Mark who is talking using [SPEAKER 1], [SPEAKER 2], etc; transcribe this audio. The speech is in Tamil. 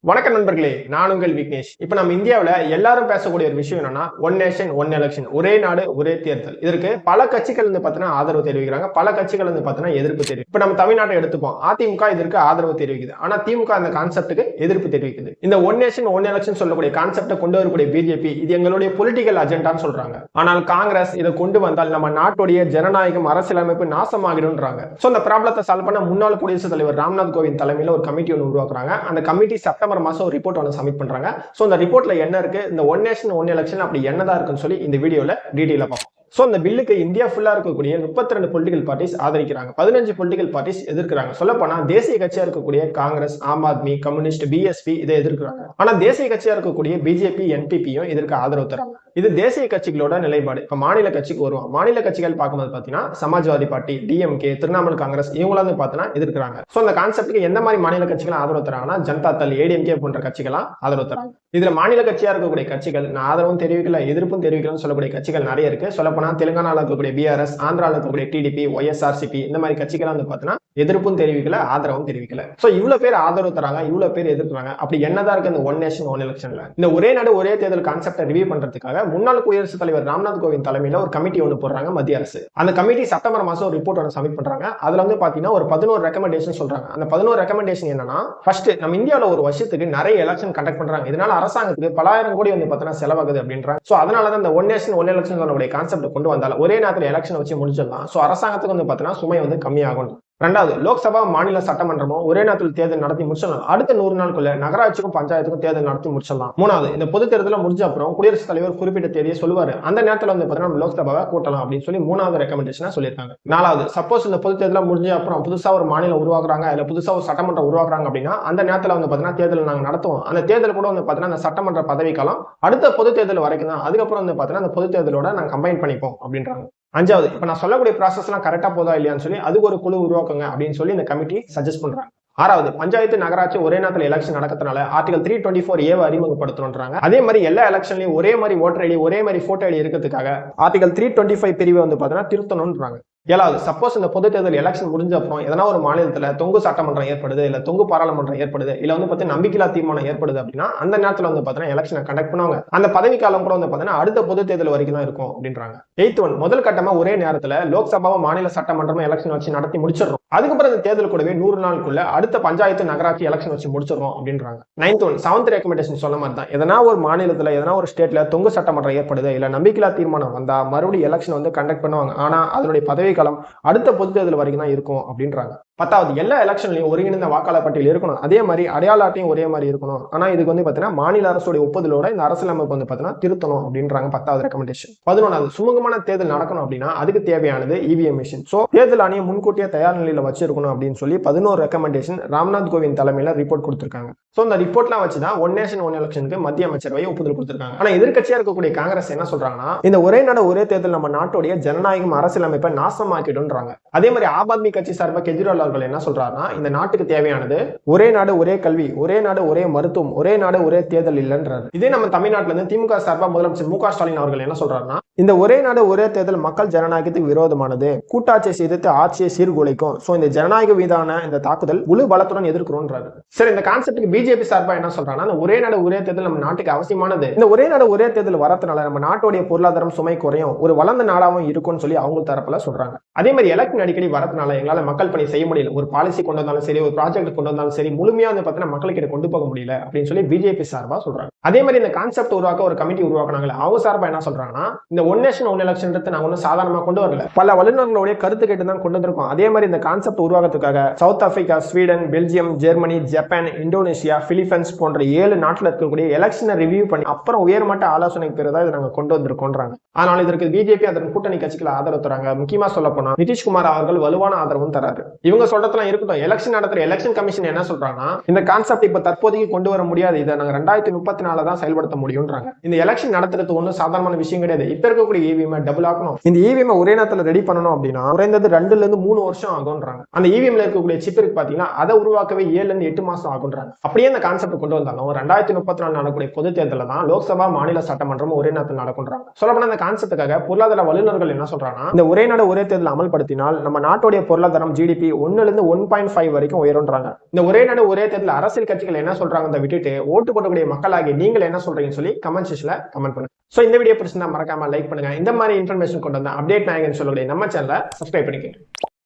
[SPEAKER 1] வணக்கம் நண்பர்களே, நான் உங்கள் விக்னேஷ். இப்ப நம்ம இந்தியாவுல எல்லாரும் பேசக்கூடிய ஒரு விஷயம் என்னன்னா, ஒன் நேஷன் ஒன் எலெக்ஷன், ஒரே நாடு ஒரே தேர்தல். இதற்கு பல கட்சிகள் ஆதரவு தெரிவிக்கிறாங்க, பல கட்சிகள் எதிர்ப்பு தெரிவிக்கும். இப்ப நம்ம தமிழ்நாட்டை எடுத்துப்போம். அதிமுக இதற்கு ஆதரவு தெரிவிக்குது, ஆனா திமுக அந்த கான்செப்டுக்கு எதிர்ப்பு தெரிவிக்குது. இந்த ஒன் நேஷன் ஒன் எலெக்ஷன் சொல்லக்கூடிய கான்செப்டை கொண்டு வரக்கூடிய பிஜேபி இது எங்களுடைய பொலிட்டிக்கல் அஜெண்டான்னு சொல்றாங்க. ஆனால் காங்கிரஸ் இதை கொண்டு வந்தால் நம்ம நாட்டுடைய ஜனநாயகம் அரசியலமைப்பு நாசமாகிடும்ன்றாங்க. சோ இந்த ப்ராப்ளத்தை சால்வ் பண்ண முன்னாள் குடியரசுத் தலைவர் ராம்நாத் கோவிந்த் தலைமையில ஒரு கமிட்டி ஒன்று உருவாக்குறாங்க. அந்த கமிட்டி செப்டம்பர் மாசம் ஒரு ரிப்போர்ட் ஒன்று சப்மிட் பண்றாங்க. சோ இந்த ரிப்போர்ட்ல என்ன இருக்கு, இந்த ஒன் நேஷன் ஒன் எலெக்ஷன் அப்படி என்னதான் இருக்குன்னு சொல்லி இந்த வீடியோல டீடைலா பார்ப்போம். சோ இந்த பில்லுக்கு இந்தியா ஃபுல்லா இருக்கக்கூடிய 32 பொலிட்டிக்கல் பார்ட்டிஸ் ஆதரிக்கிறாங்க, 15 பொலிட்டிக்கல் பார்ட்டிஸ் எதிர்க்கிறாங்க. சொல்ல போனா தேசிய கட்சியா இருக்கக்கூடிய காங்கிரஸ், ஆம் ஆத்மி, கம்யூனிஸ்ட், பிஎஸ்பி இதை எதிர்க்கிறாங்க. ஆனா தேசிய கட்சியா இருக்கக்கூடிய பிஜேபி, என்பிபியும் இதற்கு ஆதரவு தராங்க. இது தேசிய கட்சிகளோட நிலைப்பாடு. இப்ப மாநில கட்சிக்கு வருவோம். மாநில கட்சிகள் பார்க்கும்போது பாத்தீங்கன்னா சமாஜ்வாதி பார்ட்டி, டிஎம்கே, திரிணாமுல் காங்கிரஸ் இவங்களாம் பாத்தீங்கன்னா எதிர்க்கிறாங்க. சோ இந்த கான்செப்டுக்கு எந்த மாதிரி மாநில கட்சிகள் ஆதரவு தராங்கன்னா ஜனதா தள், ஏடிஎம்கே போன்ற கட்சிகள் ஆதரவு தராங்க. இதுல மாநில கட்சியா இருக்கக்கூடிய கட்சிகள் நான் ஆதரவும் தெரிவிக்கல, எதிர்ப்பும் தெரிவிக்கலன்னு சொல்லக்கூடிய கட்சிகள் நிறைய இருக்கு. சொல்லப்போனா தெலுங்கானால இருக்கக்கூடிய பிஆர்எஸ், ஆந்திரால இருக்கக்கூடிய டிடிபி, ஒய்எஸ்ஆர்சிபி இந்த மாதிரி கட்சிகள் பாத்தீங்கன்னா எதிர்ப்பும் தெரிவிக்கல, ஆதரவும் தெரிவிக்கல. சோ இவ்வளவு பேர் ஆதரவு தராங்க, இவ்வளவு பேர் எதிர்க்கிறாங்க. அப்படி என்னதான் இருக்கு இந்த ஒன் நேஷன் ஒன் எலெக்ஷன்ல? இந்த ஒரே நாடு ஒரே தேர்தல் கான்செப்டை ரிவ்யூ பண்றதுக்காக முன்னாள் குடியரசுத் தலைவர் ராம்நாத் கோவிந்த் தலைமையில ஒரு கமிட்டி ஒன்று போடுறாங்க மத்திய அரசு. அந்த கமிட்டி செப்டம்பர் மாசம் ஒரு ரிப்போர்ட் ஒன்று சப்மிட் பண்றாங்க. அதுல பாத்தீங்கன்னா ஒரு 11 ரெக்கமெண்டேஷன் சொல்றாங்க. அந்த 11 ரெக்கமெண்டேஷன் என்னன்னா, ஃபர்ஸ்ட் நம்ம இந்தியாவில் ஒரு வருஷத்துக்கு நிறைய எலெக்ஷன் கண்டக்ட் பண்றாங்க. இதனால அரசாங்கத்துக்கு பலாயிரம் கோடி பார்த்தீங்கன்னா செலவாகுது அப்படின்றாங்க. சோ அதனாலதான் இந்த ஒன் நேஷன் ஒன் எலெக்ஷன் சொல்லக்கூடிய கான்செப்ட் கொண்டு வந்தாலும் ஒரே நேரத்தில் எலெக்ஷன் வச்சு முடிச்சிடலாம். சோ அரசாங்கத்துக்கு பார்த்தீங்கன்னா சுமை கம்மியாகும். ரெண்டாவது, லோக்சபா, மாநில சட்டமன்றமும் ஒரே நேரத்தில் தேர்தல் நடத்தி முடிச்சிடலாம். அடுத்த 100 நாளுக்குள்ள நகராட்சிக்கும் பஞ்சாயத்துக்கும் தேர்தல் நடத்தி முடிச்சிடலாம். மூணாவது, இந்த பொது தேர்தல் முடிஞ்ச அப்புறம் குடியரசுத் தலைவர் குறிப்பிட்ட தேதியை சொல்லுவாரு. அந்த நேரத்தில் பாத்தீங்கன்னா லோக்சபாவை கூட்டலாம் அப்படின்னு சொல்லி மூணாவது ரெக்கமெண்டேஷனா சொல்லியிருக்காங்க. நாலாவது, சப்போஸ் இந்த பொது தேர்தல் முடிஞ்ச அப்புறம் புதுசா ஒரு மாநிலம் உருவாக்குறாங்க, இல்ல புதுசா ஒரு சட்டமன்றம் உருவாக்குறாங்க அப்படின்னா அந்த நேரத்தில் பாத்தீங்கன்னா தேர்தல் நாங்க நடத்துவோம். அந்த தேர்தல் கூட பாத்தீங்கன்னா அந்த சட்டமன்ற பதவி காலம் அடுத்த பொது தேர்தல் வரைக்கும் தான். அதுக்கப்புறம் பாத்தீங்கன்னா அந்த பொது தேர்தலோட நாங்க கம்பைன் பண்ணிப்போம் அப்படின்றாங்க. அஞ்சாவது, இப்ப நான் சொல்லக்கூடிய ப்ராசஸ் எல்லாம் கரெக்டா போதா இல்லையான்னு சொல்லி அதுக்கு ஒரு குழு உருவாக்குங்க அப்படின்னு சொல்லி இந்த கமிட்டி சஜஸ்ட் பண்றாங்க. ஆறாவது, பஞ்சாயத்து, நகராட்சி ஒரே நேரத்தில் எலெக்ஷன் நடக்கிறதுனால ஆர்டிகல் 324A அறிமுகப்படுத்தணும்ன்றாங்க. அதே மாதிரி எல்லா எலெக்ஷன்லயும் ஒரே மாதிரி ஓட்டர் ஐடி, ஒரே மாதிரி போட்டோ ஐடி இருக்கிறதுக்காக ஆர்டிகல் 325 பிரிவை பாத்தீங்கன்னா திருத்தணும்ன்றாங்க. ஏழாவது, சப்போஸ் இந்த பொது தேர்தல் எலெக்ஷன் முடிஞ்ச அப்புறம் எதனா ஒரு மாநிலத்துல தொங்கு சட்டமன்றம் ஏற்படுது, இல்ல தொங்கு பாராளுமன்றம் ஏற்படுது, இல்ல பாத்தீங்கன்னா நம்பிக்கையில்லா தீர்மானம் ஏற்படுது அப்படின்னா அந்த நேரத்துல பாத்தீங்கன்னா எலெக்ஷனை கண்டக்ட் பண்ணுவாங்க. அந்த பதவி காலம் கூட பாத்தீங்கன்னா அடுத்த பொது தேர்தல் வரைக்கும் தான் இருக்கும் அப்படின்றாங்க. எய்த் ஒன், முதல் கட்டமா ஒரே நேரத்துல லோக்சபாவும் மாநில சட்டமன்றமும் எலெக்ஷன் வச்சு நடத்தி முடிச்சிடறோம். அதுக்கப்புறம் இந்த தேர்தல் கூடவே 100 நாளுக்குள்ள அடுத்த பஞ்சாயத்து, நகராட்சி எலெக்ஷன் வச்சு முடிச்சிடறோம் அப்படின்றாங்க. நைன்த் ஒன், செவன்த் ரெக்கமெண்டேஷன் சொன்ன மாதிரி தான், எதனா ஒரு மாநிலத்துல எதனா ஒரு ஸ்டேட்ல தொங்கு சட்டமன்றம் ஏற்படுது, இல்ல நம்பிக்கையில்லா தீர்மானம் வந்தா மறுபடியும் எலெக்ஷன் கண்டக்ட் பண்ணுவாங்க. ஆனா அதனுடைய பதவி காலம் அடுத்த பொது தேர்தல் வரைக்கும் தான் இருக்கும் அப்படின்றாங்க. பத்தாவது, எல்லா எலெக்ஷன்லயும் ஒருங்கிணைந்த வாக்காளர் பட்டியல் இருக்கணும். அதே மாதிரி அடையாள அட்டையும் ஒரே மாதிரி இருக்கணும். ஆனா இதுக்கு பாத்தீங்கன்னா மாநில அரசுடைய ஒப்புதலோட இந்த அரசியலமைப்பு பாத்தீங்கன்னா திருத்தணும் அப்படின்றாங்க. 10வது ரெக்கமெண்டேஷன். 11வது, சுமூகமான தேர்தல் நடக்கணும் அப்படின்னா அதுக்கு தேவையானது இவிஎம் மிஷின். சோ தேர்தல் ஆணையம் முன்கூட்டியே தயார் நிலையில வச்சிருக்கணும் அப்படின்னு சொல்லி 11 ரெக்கமெண்டேஷன் ராம்நாத் கோவிந்த் தலைமையில ரிப்போர்ட் கொடுத்திருக்காங்க. சோ இந்த ரிப்போர்ட்லாம் வச்சுதான் ஒன் நேஷன் ஒன் எலெக்ஷனுக்கு மத்திய அமைச்சரவை ஒப்புதல் கொடுத்திருக்காங்க. ஆனா எதிர்க்கட்சியா இருக்கக்கூடிய காங்கிரஸ் என்ன சொல்றாங்கன்னா, இந்த ஒரே நாடு ஒரே தேர்தல் நம்ம நாட்டுடைய ஜனநாயகம் அரசியலமைப்பை நாசமாக்கிடும்ன்றாங்க. அதே மாதிரி ஆம் ஆத்மி கட்சி சார்பாக கெஜ்ரிவால் அவர்கள் என்ன சொல்றாருன்னா, இந்த நாட்டுக்கு தேவையானது ஒரே நாடு ஒரே கல்வி, ஒரே நாடு ஒரே மருத்துவம், ஒரே நாடு ஒரே தேர்தல் இல்லைன்றாரு. இதே நம்ம தமிழ்நாட்டில இருந்து திமுக சார்பாக முதலமைச்சர் மு க ஸ்டாலின் அவர்கள் என்ன சொல்றாருன்னா, இந்த ஒரே நாடு ஒரே தேர்தல் மக்கள் ஜனநாயகத்துக்கு விரோதமானது, கூட்டாட்சியை எதிர்த்து ஆட்சியை சீர்குலைக்கும். சோ இந்த ஜனநாயக மீதான இந்த தாக்குதல் முழு பலத்துடன் எதிர்க்கிறோம்ன்றாரு. சரி, இந்த கான்செப்டுக்கு பிஜேபி சார்பா என்ன சொல்றாங்கன்னா, இந்த ஒரே நாடு ஒரே தேர்தல் நம்ம நாட்டுக்கு அவசியமானது. இந்த ஒரே நாடு ஒரே தேர்தல் வரதுனால நம்ம நாட்டுடைய பொருளாதாரம் சுமை குறையும், ஒரு வளர்ந்த நாடாவும் இருக்கும்னு சொல்லி அவங்க தரப்புல சொல்றாங்க. அதே மாதிரி எலெக்ஷன் அடிக்கடி வரதுனால எங்களால மக்கள் பணி செய்ய முடியல, ஒரு பாலிசி கொண்டு வந்தாலும் சரி, ஒரு ப்ராஜெக்ட் கொண்டு வந்தாலும் சரி, முழுமையா பாத்தீங்கன்னா மக்களுக்கு கொண்டு போக முடியல அப்படின்னு சொல்லி பிஜேபி சார்பா சொல்றாங்க. அதே மாதிரி இந்த கான்செப்ட் உருவாக்க ஒரு கமிட்டி உருவாக்குனாங்க. அவங்க சார்பா என்ன சொல்றாங்கன்னா, இந்த ஒன் நேஷன் ஒன் எலெக்ஷன் நாங்க ஒன்னும் சாதாரணமா கொண்டு வரல, பல வல்லுநர்களுடைய கருத்து கேட்டு தான் கொண்டு வந்திருக்கோம். அதே மாதிரி இந்த கான்செப்ட் உருவாக்கத்துக்காக South Africa, Sweden, Belgium, Germany, Japan, Indonesia, Philippines போன்ற 7 நாட்டில் இருக்கக்கூடிய எலெக்ஷனை ரிவ்யூ பண்ணி அப்புறம் உயர்மட்ட ஆலோசனை பெறதா இதை நாங்க கொண்டு வந்திருக்கோன்றாங்க. ஆனால் இதற்கு பிஜேபி அதன் கூட்டணி கட்சிகள் ஆதரவு தராங்க. முக்கியமா சொல்ல போனா நிதிஷ்குமார் அவர்கள் வலுவான ஆதரவும் தராரு. இவங்க சொல்றதுலாம் இருக்கட்டும், எலெக்ஷன் நடத்துற எலெக்ஷன் கமிஷன் என்ன சொல்றாங்கன்னா, இந்த கான்செப்ட் இப்ப தற்போதைக்கு கொண்டு வர முடியாது, இதை நாங்க 2034 தான் செயல்படுத்த முடியும்ன்றாங்க. இந்த எலெக்ஷன் நடத்துறது ஒன்றும் சாதாரணமான விஷயம் கிடையாது. இப்ப இருக்கக்கூடிய இவிஎம் டபுள் ஆக்கணும். இந்த இவிஎம் ஒரே நேரத்தில் ரெடி பண்ணணும் அப்படின்னா குறைந்தது 2 to 3 வருஷம் ஆகும்ன்றாங்க. அந்த இவிஎம்ல இருக்கக்கூடிய சிப் இருக்கு பாத்தீங்கன்னா அதை உருவாக்கவே 7 to 8 மாசம் ஆகும்ன்றாங்க. அப்படியே அந்த கான்செப்ட் கொண்டு வந்தாலும் 2034 நடக்கக்கூடிய பொது தேர்தலில் தான் லோக்சபா மாநில சட்டமன்றம் ஒரே நேரத்தில் நடக்கும்ன்றாங்க. சொல்லப்போனா அந்த கான்செப்டுக்காக பொருளாதார வல்லுநர்கள் என்ன சொல்றாங்கன்னா, இந்த ஒரே நாடு ஒரே தேர்தல் அமல்படுத்தினால் நம்ம நாட்டுடைய பொருளாதாரம் ஜிடிபி 1 to 1.5 வரைக்கும் உயரும்ன்றாங்க. இந்த ஒரே நாடு ஒரே தேர்தல் அரசியல் கட்சிகள் என்ன சொல்றாங்க விட்டுட்டு ஓட்டு போடக்கூடிய மக்களாகி நீங்கள் என்ன சொல்றீங்கன்னு சொல்லி கமெண்ட் செக்ஷன்ல கமெண்ட் பண்ணுங்க. சோ இந்த வீடியோ பிடிச்சிருந்தா மறக்காம லைக் பண்ணுங்க. இந்த மாதிரி இன்ஃபர்மேஷன் கொண்டு வந்தா அப்டேட் நாயகன் சொல்லக்கூடிய நம்ம சேனலை சப்ஸ்கிரைப் பண்ணிக்கோங்க.